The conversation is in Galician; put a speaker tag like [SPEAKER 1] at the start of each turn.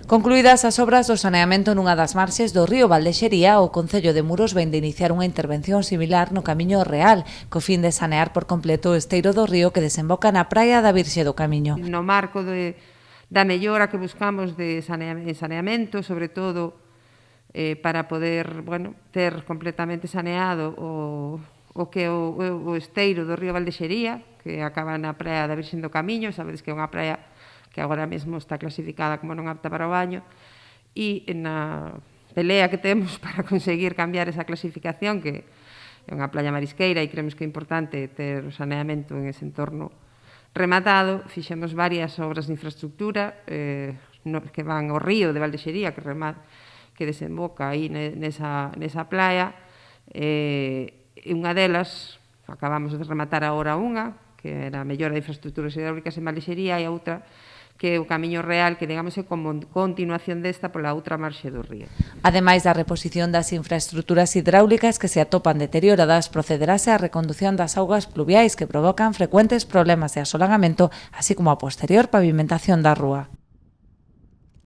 [SPEAKER 1] Concluídas as obras do saneamento nunha das marxes do río Valdexería, o Concello de Muros vén de iniciar unha intervención similar no Camiño Real, co fin de sanear por completo o esteiro do río que desemboca na praia da Virxe do Camiño.
[SPEAKER 2] No marco da mellora que buscamos de saneamento, sobre todo para poder ter completamente saneado o esteiro do río Valdexería, que acaba na praia da Virxe do Camiño. Sabedes que é unha praia que agora mesmo está clasificada como non apta para o baño, e na pelea que temos para conseguir cambiar esa clasificación, que é unha playa marisqueira e creemos que é importante ter o saneamento en ese entorno rematado, fixemos varias obras de infraestructura que van ao río de Valdexería, que desemboca aí nesa playa, e unha delas acabamos de rematar agora que era a mellora de infraestructuras hidráulicas en Valdexería, e a outra que é o Camiño Real, que digamos é como continuación desta pola outra marxe do río.
[SPEAKER 1] Ademais da reposición das infraestructuras hidráulicas que se atopan deterioradas, procederase á recondución das augas pluviais que provocan frecuentes problemas de asolagamento, así como a posterior pavimentación da rúa.